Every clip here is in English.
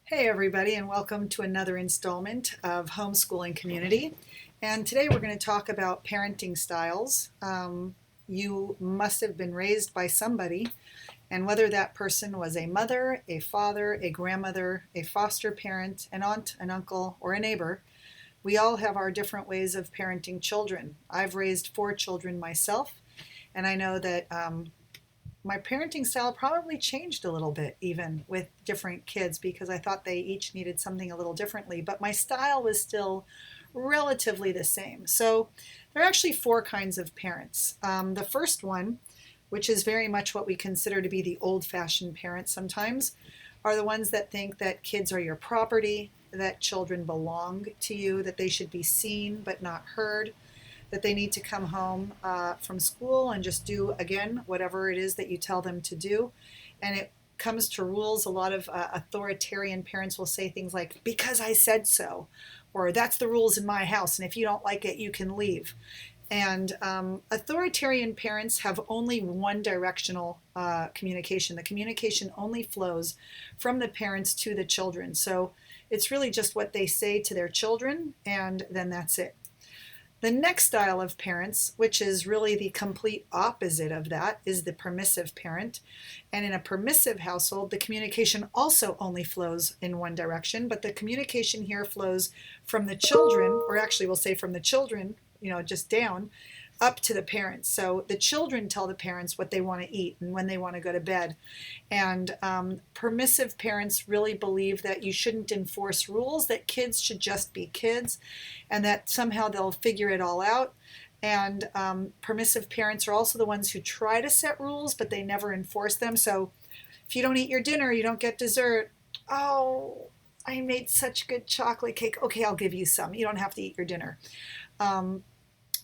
Hey everybody, and welcome to another installment of Homeschooling Community. And today we're going to talk about parenting styles. You must have been raised by somebody, and whether that person was a mother, a father, a grandmother, a foster parent, an aunt, an uncle, or a neighbor, we all have our different ways of parenting children. I've raised 4 children myself, and I know that my parenting style probably changed a little bit even with different kids because I thought they each needed something a little differently, but my style was still relatively the same. So there are actually 4 kinds of parents. The first one, which is very much what we consider to be the old-fashioned parents sometimes, are the ones that think that kids are your property, that children belong to you, that they should be seen but not heard, that they need to come home from school and just do again whatever it is that you tell them to do. And it comes to rules. A lot of authoritarian parents will say things like, because I said so, or that's the rules in my house, and if you don't like it, you can leave. And authoritarian parents have only one directional communication. The communication only flows from the parents to the children. So it's really just what they say to their children, and then that's it. The next style of parents, which is really the complete opposite of that, is the permissive parent. And in a permissive household, the communication also only flows in one direction, but the communication here flows from the children, or actually we'll say from the children, just down, up to the parents. So the children tell the parents what they want to eat and when they want to go to bed. And permissive parents really believe that you shouldn't enforce rules, that kids should just be kids, and that somehow they'll figure it all out. And permissive parents are also the ones who try to set rules, but they never enforce them. So if you don't eat your dinner, you don't get dessert. Oh, I made such good chocolate cake. Okay, I'll give you some. You don't have to eat your dinner.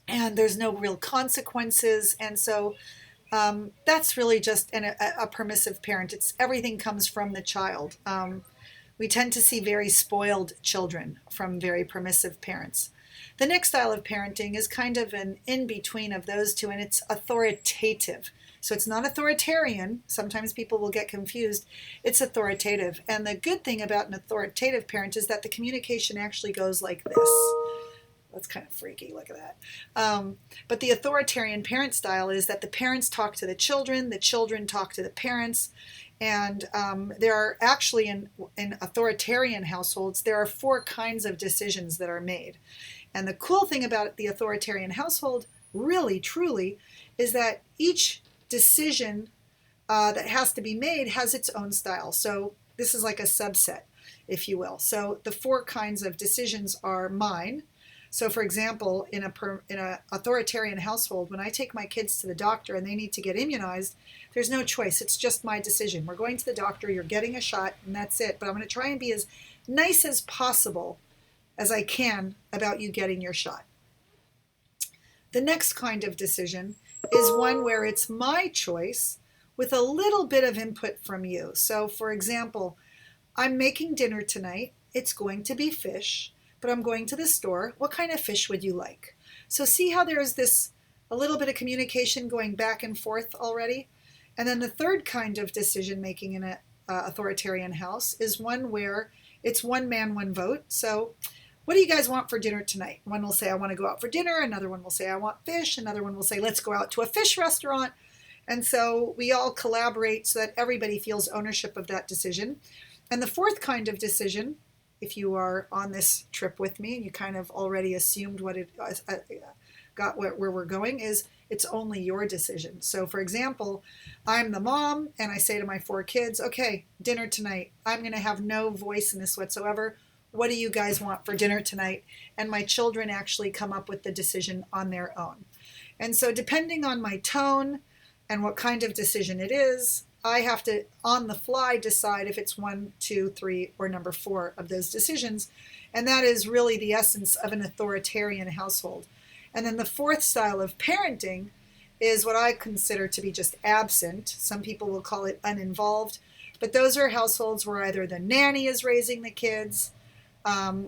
And there's no real consequences. And so that's really just a permissive parent. It's everything comes from the child. We tend to see very spoiled children from very permissive parents. The next style of parenting is kind of an in-between of those two, and it's authoritative. So it's not authoritarian. Sometimes people will get confused. It's authoritative. And the good thing about an authoritative parent is that the communication actually goes like this. That's kind of freaky. Look at that. But the authoritarian parent style is that the parents talk to the children talk to the parents. And there are actually, in authoritarian households, there are 4 kinds of decisions that are made. And the cool thing about the authoritarian household, really, truly, is that each decision that has to be made has its own style. So this is like a subset, if you will. So the 4 kinds of decisions are mine. So for example, in an authoritarian household, when I take my kids to the doctor and they need to get immunized, there's no choice. It's just my decision. We're going to the doctor, you're getting a shot, and that's it. But I'm going to try and be as nice as possible as I can about you getting your shot. The next kind of decision is one where it's my choice with a little bit of input from you. So for example, I'm making dinner tonight. It's going to be fish, but I'm going to the store. What kind of fish would you like? So see how there's a little bit of communication going back and forth already? And then the third kind of decision making in an authoritarian house is one where it's one man, one vote. So what do you guys want for dinner tonight? One will say, I want to go out for dinner. Another one will say, I want fish. Another one will say, let's go out to a fish restaurant. And so we all collaborate so that everybody feels ownership of that decision. And the fourth kind of decision, if you are on this trip with me and you kind of already assumed what it got where we're going, is it's only your decision. So for example, I'm the mom and I say to my 4 kids, okay, dinner tonight. I'm going to have no voice in this whatsoever. What do you guys want for dinner tonight? And my children actually come up with the decision on their own. And so depending on my tone and what kind of decision it is, I have to, on the fly, decide if it's 1, 2, 3, or number 4 of those decisions. And that is really the essence of an authoritarian household. And then the fourth style of parenting is what I consider to be just absent. Some people will call it uninvolved. But those are households where either the nanny is raising the kids,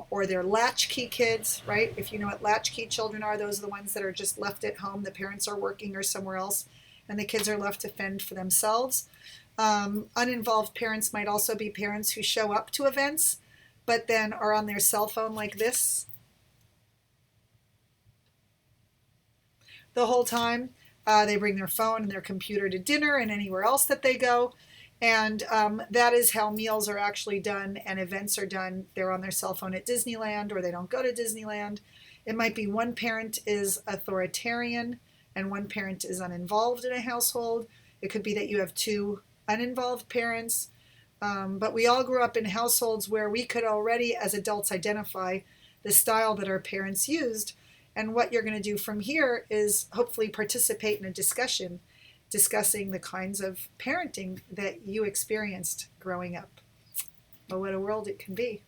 or they're latchkey kids, right? If you know what latchkey children are, those are the ones that are just left at home. The parents are working or somewhere else, and the kids are left to fend for themselves. Uninvolved parents might also be parents who show up to events, but then are on their cell phone like this the whole time. They bring their phone and their computer to dinner and anywhere else that they go. And that is how meals are actually done and events are done. They're on their cell phone at Disneyland, or they don't go to Disneyland. It might be one parent is authoritarian and one parent is uninvolved in a household. It could be that you have two uninvolved parents. But we all grew up in households where we could already, as adults, identify the style that our parents used. And what you're going to do from here is hopefully participate in a discussion discussing the kinds of parenting that you experienced growing up. Oh, what a world it can be.